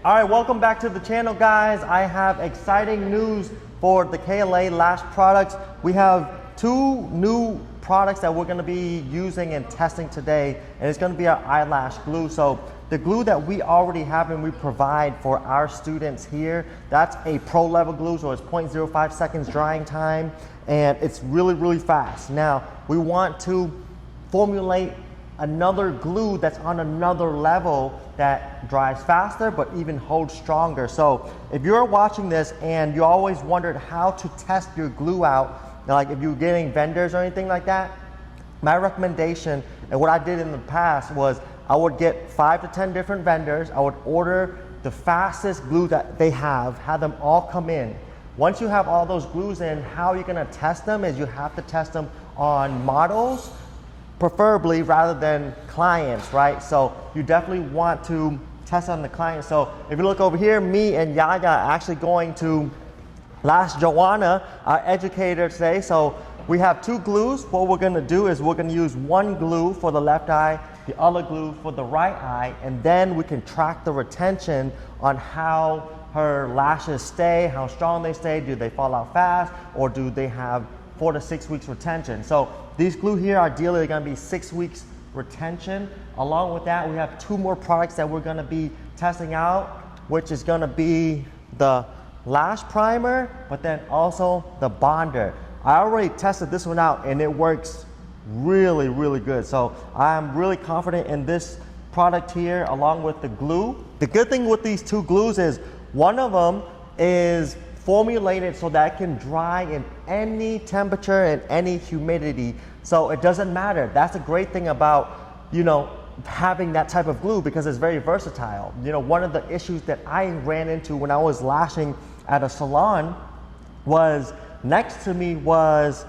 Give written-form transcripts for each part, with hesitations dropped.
All right, welcome back to the channel, guys. I have exciting news for the KLA Lash products. We have two new products that we're gonna be using and testing today, and it's gonna be our eyelash glue. So the glue that we already have and we provide for our students here, that's a pro level glue, so it's 0.05 seconds drying time, and it's really, really fast. Now, we want to formulate another glue that's on another level that dries faster but even holds stronger. So if you're watching this and you always wondered how to test your glue out, like if you're getting vendors or anything like that, my recommendation and what I did in the past was I would get 5 to 10 different vendors. I would order the fastest glue that they have them all come in. Once you have all those glues in, how you're gonna test them is you have to test them on models, preferably rather than clients, right? So you definitely want to test on the client. So if you look over here, me and Yaya are actually going to Lash Joanna, our educator today. So we have two glues. What we're gonna do is we're gonna use one glue for the left eye, the other glue for the right eye, and then we can track the retention on how her lashes stay, how strong they stay, do they fall out fast, or do they have 4 to 6 weeks retention. So these glue here ideally are gonna be 6 weeks retention. Along with that, we have two more products that we're gonna be testing out, which is gonna be the lash primer, but then also the bonder. I already tested this one out and it works really, really good. So I'm really confident in this product here along with the glue. The good thing with these two glues is one of them is formulated so that it can dry in any temperature and any humidity. So it doesn't matter. That's a great thing about, you know, having that type of glue because it's very versatile. You know, one of the issues that I ran into when I was lashing at a salon was next to me was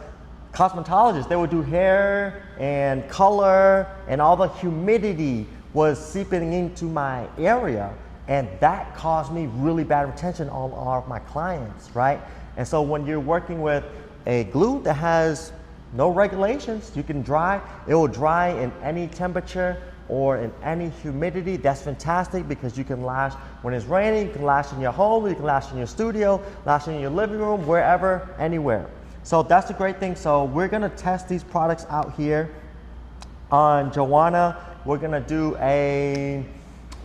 cosmetologists. They would do hair and color and all the humidity was seeping into my area. And that caused me really bad retention on all of my clients, right? And so when you're working with a glue that has no regulations, you can dry, it will dry in any temperature or in any humidity. That's fantastic because you can lash when it's raining, you can lash in your home, you can lash in your studio, lash in your living room, wherever, anywhere. So that's a great thing. So we're gonna test these products out here on Joanna. We're gonna do a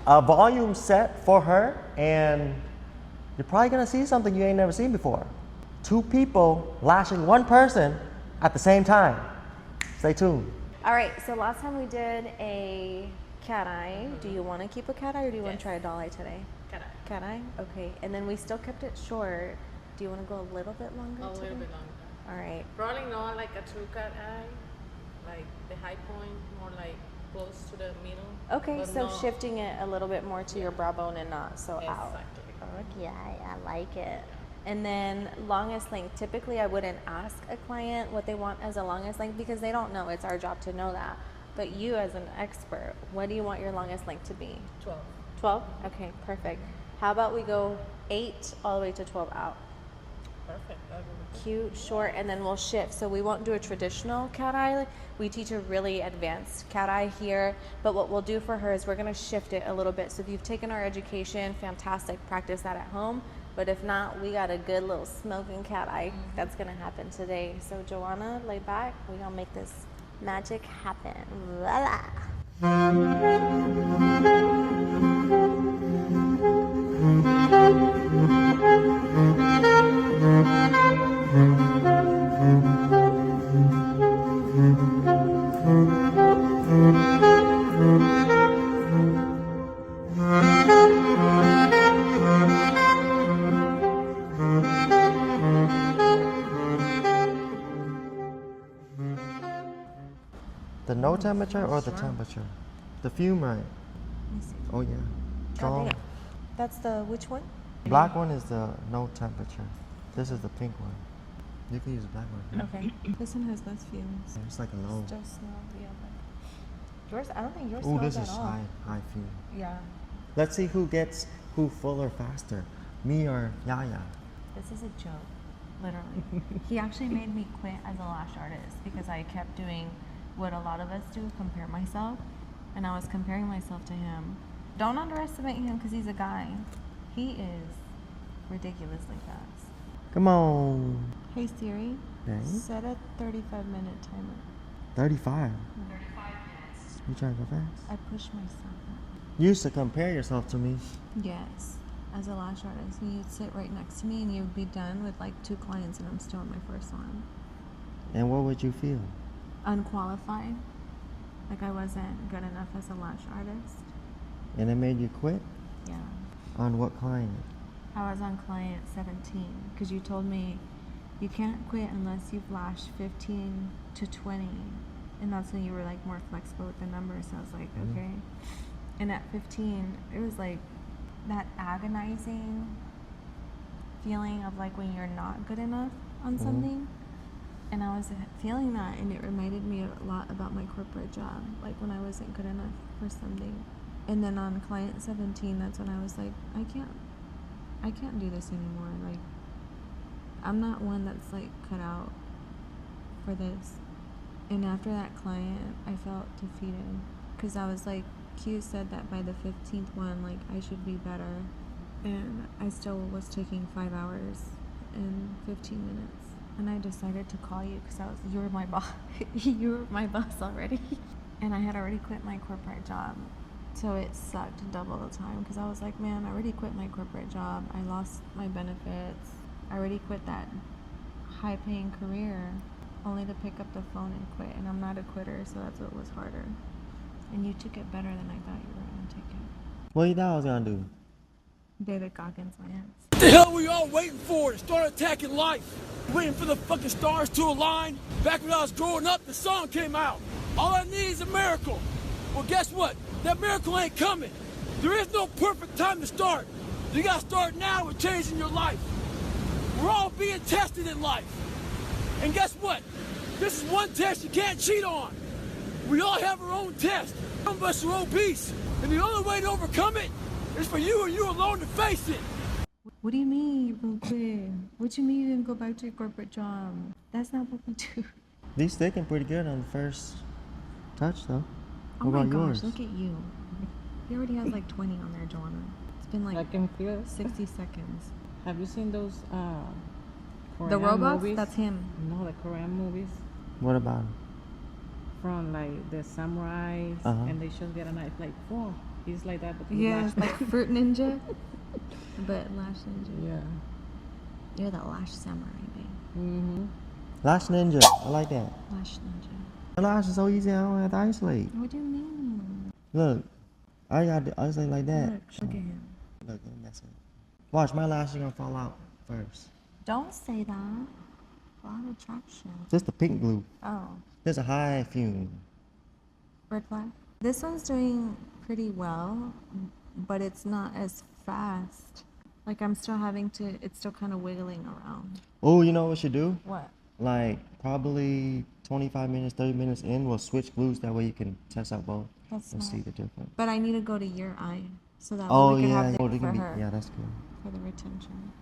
volume set for her, and you're probably gonna see something you ain't never seen before. Two people lashing one person at the same time. Stay tuned. All right, so last time we did a cat eye. Do you want to keep a cat eye or do you want to try a doll eye today? Cat eye. Cat eye? Okay, and then we still kept it short. Do you want to go a little bit longer? A little bit longer. All right. Probably not like a true cat eye, like the high point, more like close to the middle. Okay, so not, shifting it a little bit more to your brow bone and not so out. Exactly. Okay, I like it. And then longest length, typically I wouldn't ask a client what they want as a longest length because they don't know. It's our job to know that. But you as an expert, what do you want your longest length to be? 12. 12? Okay, perfect. How about we go 8 all the way to 12 out? Perfect. Cute, short, and then we'll shift. So we won't do a traditional cat eye. We teach a really advanced cat eye here, but what we'll do for her is we're gonna shift it a little bit. So if you've taken our education, fantastic, practice that at home. But if not, we got a good little smoking cat eye that's gonna happen today. So Joanna, lay back. We're gonna make this magic happen. Voila. The no temperature or the temperature? The fume, right? Let me see. Oh yeah, strong. That's the which one? Black one is the no temperature. This is the pink one. You can use the black one. Okay. This one has less fumes. It's like a low. Just smell the other. Yours, I don't think yours Ooh, smells this is at all. high fume. Yeah. Let's see who gets who fuller faster, me or Yaya. This is a joke, literally. He actually made me quit as a lash artist because I kept doing what a lot of us do, compare myself. And I was comparing myself to him. Don't underestimate him because he's a guy. He is ridiculously fast. Come on. Hey Siri, Okay. set a 35-minute timer. 35. You trying to go fast? I push myself. You used to compare yourself to me. Yes, as a lash artist, and you'd sit right next to me and you'd be done with like 2 clients and I'm still on my first one. And what would you feel? Unqualified, like I wasn't good enough as a lash artist. And it made you quit? Yeah. On what client? I was on client 17 because you told me you can't quit unless you've lashed 15 to 20, and that's when you were like more flexible with the numbers. So I was like, okay. And at 15, it was like that agonizing feeling of like when you're not good enough on something. And I was feeling that, and it reminded me a lot about my corporate job, like when I wasn't good enough for something. And then on client 17, that's when I was like, I can't do this anymore. Like, I'm not one that's like cut out for this. And after that client, I felt defeated because I was like, Q said that by the 15th one, like I should be better. And I still was taking 5 hours and 15 minutes. And I decided to call you because you were my boss. You were my boss already. And I had already quit my corporate job. So it sucked double the time because I was like, man, I already quit my corporate job. I lost my benefits. I already quit that high-paying career only to pick up the phone and quit. And I'm not a quitter, so that's what was harder. And you took it better than I thought you were going to take it. What you thought I was gonna do? David Goggins wins. What the hell are we all waiting for to start attacking life? Waiting for the fucking stars to align? Back when I was growing up, the song came out. All I need is a miracle. Well, guess what? That miracle ain't coming. There is no perfect time to start. You gotta start now with changing your life. We're all being tested in life. And guess what? This is one test you can't cheat on. We all have our own test. Some of us are obese. And the only way to overcome it is for you and you alone to face it. What do you mean you're going to quit? What do you mean you didn't go back to your corporate job? That's not what we do. These sticking pretty good on the first touch, though. Oh What my about gosh, yours? look at you. He already has like 20 on there, Joanna. It's been I like can feel it. 60 seconds. Have you seen those Korean The robots? movies? That's him. No, the Korean movies What about him? from like the samurais, and they just get a knife like, whoa, he's like that. But with Yeah, lash. like Fruit Ninja, but Lash Ninja. Yeah. You're the Lash Samurai, babe. Mm-hmm. Lash Ninja. I like that. Lash Ninja. The lash is so easy, I don't have to isolate. What do you mean? Look, I got to isolate like that. Look at him. Look, that's it. Watch, my lash is gonna fall out first. Don't say that. Law of attraction. Just the pink glue. Oh, There's a high fume. red flag. This one's doing pretty well, but it's not as fast. Like I'm still having to, it's still kind of wiggling around. Oh, you know what we should do? What? Like, probably 25 minutes, 30 minutes in, we'll switch glues. That way you can test out both That's and smart. see the difference. But I need to go to your eye so that Oh, way we can yeah. have Oh, it they for can be, her yeah, that's good. for the retention.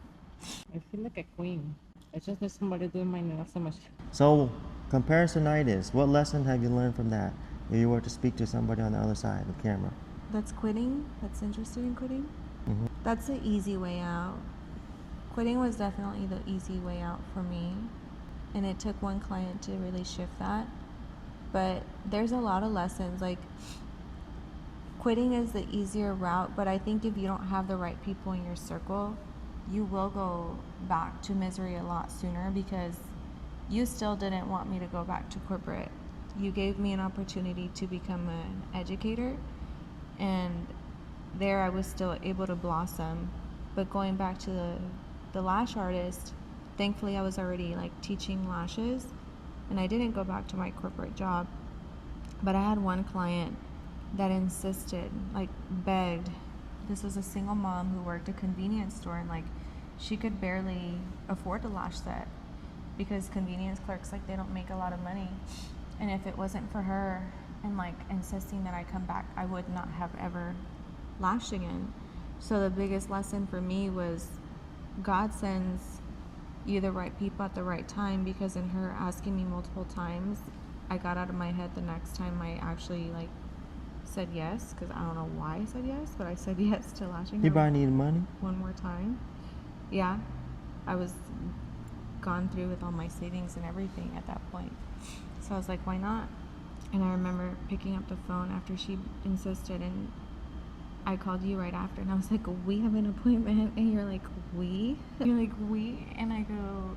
I feel like a queen. I just need somebody doing my nails so much. So, comparisonitis, what lesson have you learned from that? If you were to speak to somebody on the other side of the camera. That's quitting. That's interested in quitting. Mhm. That's the easy way out. Quitting was definitely the easy way out for me, and it took one client to really shift that. But there's a lot of lessons. Like, quitting is the easier route, but I think if you don't have the right people in your circle, you will go back to misery a lot sooner because you still didn't want me to go back to corporate. You gave me an opportunity to become an educator, and there I was still able to blossom. But going back to the lash artist, thankfully I was already like teaching lashes, and I didn't go back to my corporate job. But I had one client that insisted, like begged. This was a single mom who worked a convenience store, and like she could barely afford a lash set because convenience clerks, like, they don't make a lot of money. And if it wasn't for her and like insisting that I come back, I would not have ever lashed again. So the biggest lesson for me was God sends you the right people at the right time, because in her asking me multiple times, I got out of my head the next time I actually like said yes, because I don't know why I said yes, but I said yes to lashing You her probably need money. one more time. Yeah, I was gone through with all my savings and everything at that point. So I was like, why not? And I remember picking up the phone after she insisted, and I called you right after, and I was like, we have an appointment. And you're like, we? You're like, we? And I go,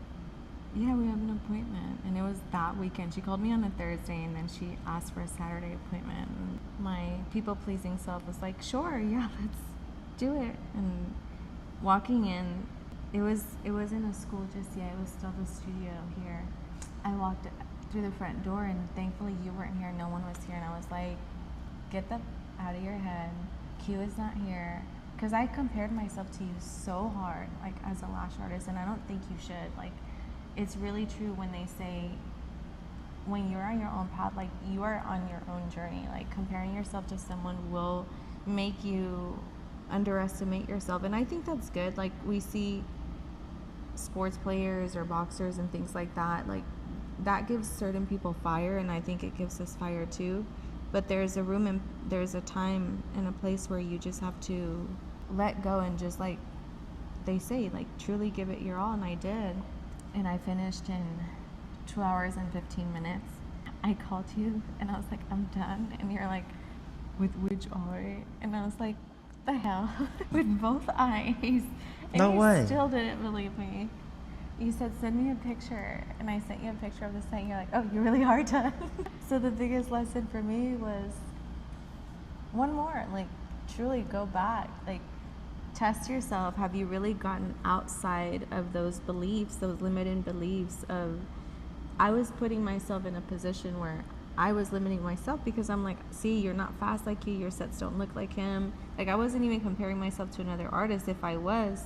yeah, we have an appointment. And it was that weekend. She called me on a Thursday, and then she asked for a Saturday appointment. And my people-pleasing self was like, sure, yeah, let's do it. And walking in, it wasn't a school just yet. It was still the studio here. I walked through the front door, and thankfully you weren't here. No one was here. And I was like, get that out of your head. Q is not here. Because I compared myself to you so hard, like as a lash artist, and I don't think you should. Like, it's really true when they say, when you're on your own path, like you are on your own journey, like comparing yourself to someone will make you underestimate yourself. And I think that's good. Like, we see sports players or boxers and things like that, like that gives certain people fire, and I think it gives us fire too. But there's a room and there's a time and a place where you just have to let go and just, like they say, like truly give it your all. And I did. And I finished in 2 hours and 15 minutes. I called you and I was like, I'm done. And you're like, with which eye? And I was like, the hell? With both eyes. And No way. You still didn't believe me. You said, send me a picture. And I sent you a picture of the site. You're like, oh, you really are done. So the biggest lesson for me was one more, like truly go back. Like, test yourself. Have you really gotten outside of those beliefs, those limiting beliefs of, I was putting myself in a position where I was limiting myself because I'm like, see, you're not fast like you, your sets don't look like him. Like, I wasn't even comparing myself to another artist. If I was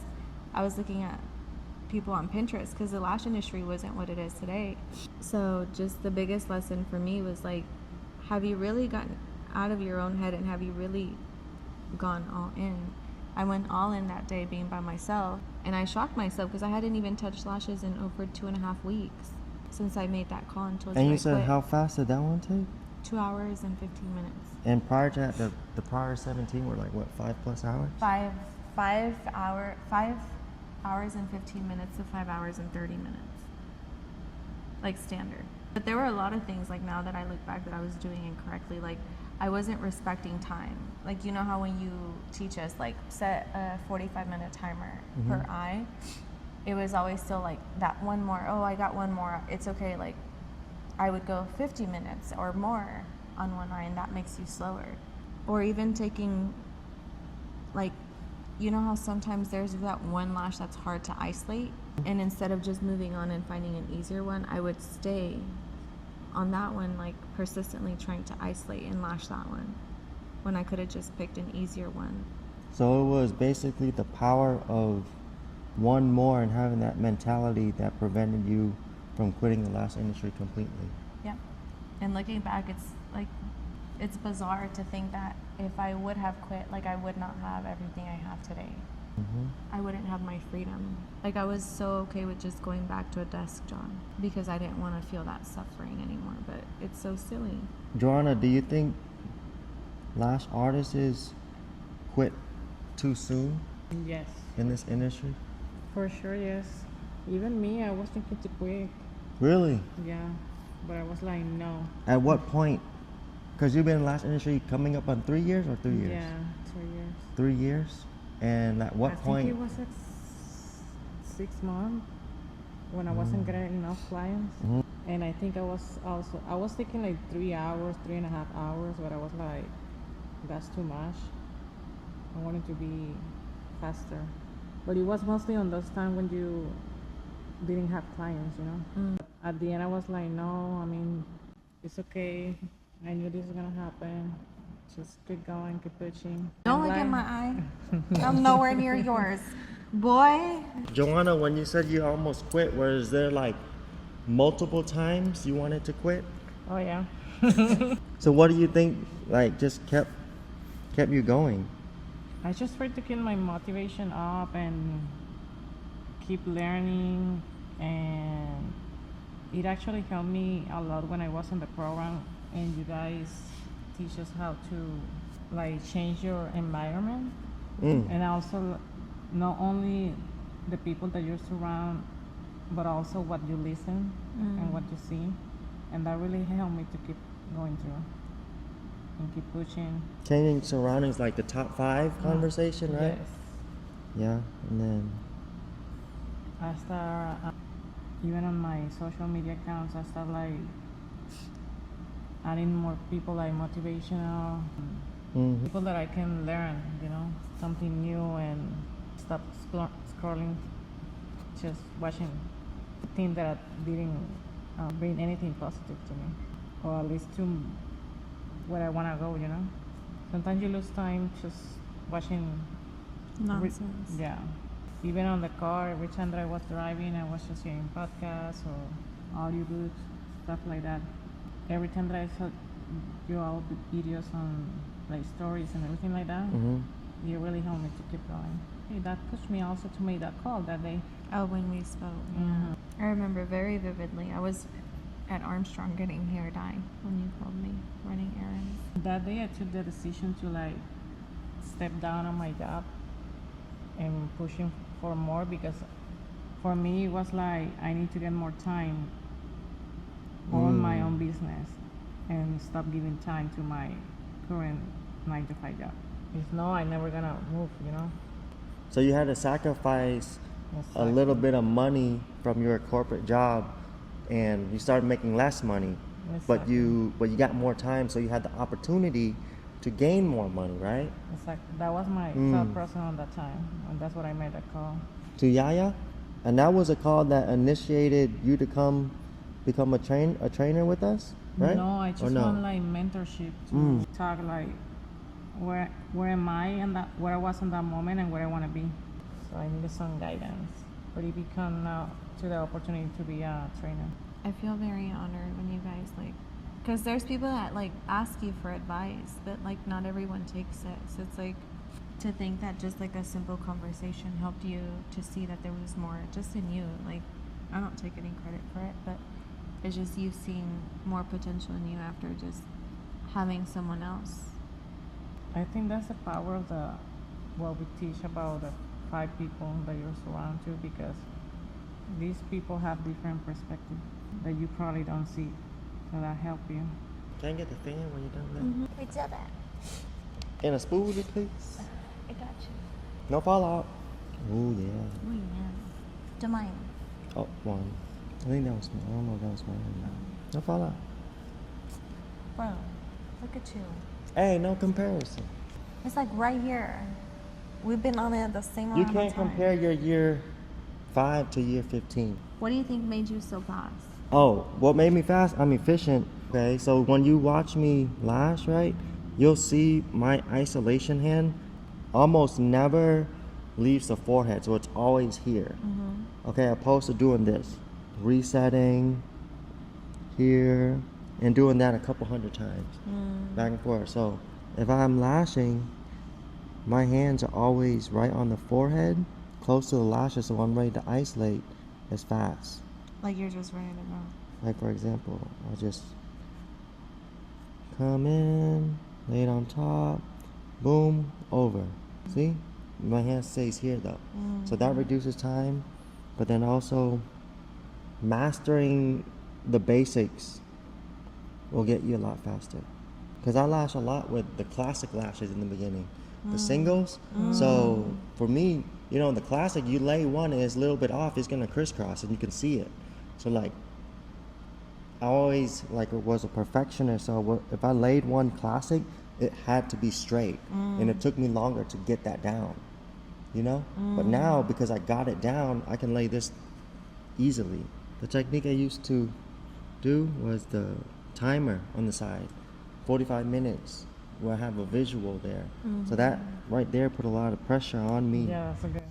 looking at people on Pinterest, because the lash industry wasn't what it is today. So just the biggest lesson for me was like, have you really gotten out of your own head, and have you really gone all in? I went all in that day being by myself, and I shocked myself because I hadn't even touched lashes in over 2.5 weeks since I made that call and told And you you I said quit. how fast did that one take? 2 hours and 15 minutes. And prior to that, the prior 17 were like what, 5+ hours? 5 hours and 15 minutes to 5 hours and 30 minutes, like standard. But there were a lot of things, like now that I look back, that I was doing incorrectly. Like, I wasn't respecting time. Like, you know how when you teach us, like, set a 45-minute timer per eye, it was always still like that one more. Oh, I got one more. It's okay. Like, I would go 50 minutes or more on one eye, and that makes you slower. Or even taking, like, you know how sometimes there's that one lash that's hard to isolate, and instead of just moving on and finding an easier one, I would stay on that one, like persistently trying to isolate and lash that one, when I could have just picked an easier one. So it was basically the power of one more and having that mentality that prevented you from quitting the lash industry completely. Yeah. And looking back, it's like, it's bizarre to think that if I would have quit, like, I would not have everything I have today. I wouldn't have my freedom. Like, I was so okay with just going back to a desk job because I didn't want to feel that suffering anymore. But it's so silly. Joanna, do you think lash artists quit too soon Yes, in this industry? for sure, yes. Even me, I was thinking to quit. Really? Yeah, but I was like, no. At what point? Because you've been in the lash industry coming up on 3 years or 3 years? Yeah, 2 years. 3 years? And at what I point? think it was like 6 months when I wasn't getting enough clients. And I think I was thinking like 3 hours, 3.5 hours, but I was like, that's too much. I wanted to be faster. But it was mostly on those times when you didn't have clients, you know? At the end, I was like, no, I mean, it's okay. I knew this was gonna happen. Just keep going, keep pushing. Don't I'm look at like- my eye. I'm nowhere near yours. Boy, Joanna, when you said you almost quit, was there like multiple times you wanted to quit? Oh yeah. So what do you think like just kept you going? I just tried to keep my motivation up and keep learning, and it actually helped me a lot when I was in the program and you guys teach us how to like change your environment, Mm. and also not only the people that you're surround, but also what you listen and what you see, and that really helped me to keep going through and keep pushing. Changing surroundings, like the top 5 conversation, right? Yes. Yeah, and then I start even on my social media accounts. I start like adding more people like motivational mhm. people that I can learn, something new, and stop scrolling, just watching things that didn't bring anything positive to me, or at least to where I want to go. Sometimes you lose time just watching Nonsense. yeah. Even on the car, every time that I was driving, I was just hearing podcasts or audiobooks, stuff like that. Every time that I saw your videos on like stories and everything like that, you really helped me to keep going. Hey, that pushed me also to make that call that day. Oh, when we spoke. Mhm. I remember very vividly. I was at Armstrong getting hair dye when you called me, running errands. That day I took the decision to like step down on my job and pushing for more, because for me it was like I need to get more time on my own business and stop giving time to my current 9 to 5 job. If no, I never gonna move. So you had to sacrifice a Exactly. little bit of money from your corporate job, and you started making less money, but Exactly. you got more time, so you had the opportunity to gain more money, right? It's like that was my thought process on that time, and that's what I made that call. To Yaya, and that was a call that initiated you to become a trainer with us, right? No, I Or just want like mentorship to talk like where am I and where I was in that moment and where I want to be. So I needed some guidance. But it become now to the opportunity to be a trainer. I feel very honored when you guys because there's people that ask you for advice, but not everyone takes it. So it's to think that just a simple conversation helped you to see that there was more just in you. I don't take any credit for it, but it's just you seeing more potential in you after just having someone else. I think that's the power of what we teach about the 5 people that you're surrounded to, because these people have different perspectives that you probably don't see, so that help you. Can I get the fan when you're done with It's that bad. that? And a spoolie, please. I got you. No fallout. Oh yeah. Oh yeah. To mine. Oh, one. I think that was mine. I don't know if that was mine or not. No fallout. Bro, look at you. Hey, no comparison. It's right here. We've been on it the same amount You of can't time. compare your year 5 to year 15. What do you think made you so fast? Oh, what made me fast? I'm efficient. Okay, so when you watch me lash, right, you'll see my isolation hand almost never leaves the forehead, so it's always here. Okay, opposed to doing this, resetting here, and doing that a couple hundred times, back and forth. So if I'm lashing, my hands are always right on the forehead, close to the lashes, so I'm ready to isolate as fast. You're just ready to go. Like for example, I'll just come in, lay it on top, boom, over. See? My hand stays here though. So that reduces time, but then also mastering the basics will get you a lot faster. Because I lash a lot with the classic lashes in the beginning, the singles. So for me, the classic, you lay one and it's a little bit off, it's gonna crisscross and you can see it. So I always was a perfectionist, so if I laid one classic, it had to be straight, and it took me longer to get that down, But now, because I got it down, I can lay this easily. The technique I used to do was the timer on the side, 45 minutes, where I have a visual there. So that right there put a lot of pressure on me. Yeah, that's a good.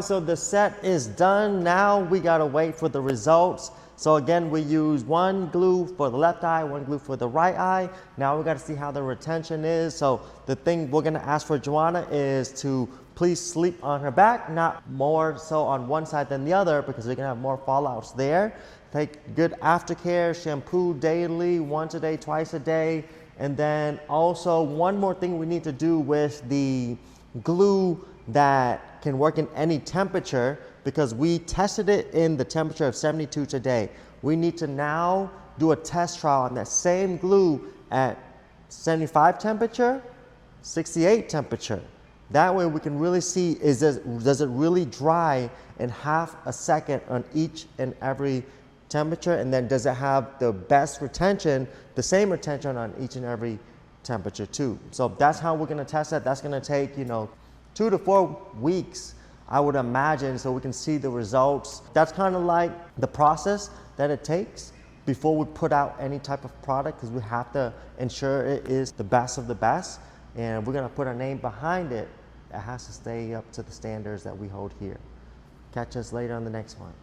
so the set is done. Now we gotta wait for the results. So again, we use one glue for the left eye, one glue for the right eye. Now we gotta see how the retention is. So the thing we're gonna ask for Joanna is to please sleep on her back, not more so on one side than the other, because we're gonna have more fallouts there. Take good aftercare, shampoo daily, once a day, twice a day. And then also one more thing we need to do with the glue that can work in any temperature, because we tested it in the temperature of 72 today. We need to now do a test trial on that same glue at 75 temperature, 68 temperature. That way we can really see, does it really dry in half a second on each and every temperature, and then does it have the best retention, the same retention on each and every temperature too. So that's how we're gonna test that. That's gonna take, 2 to 4 weeks, I would imagine, so we can see the results. That's kind of like the process that it takes before we put out any type of product, because we have to ensure it is the best of the best, and we're gonna put a name behind it that has to stay up to the standards that we hold here. Catch us later on the next one.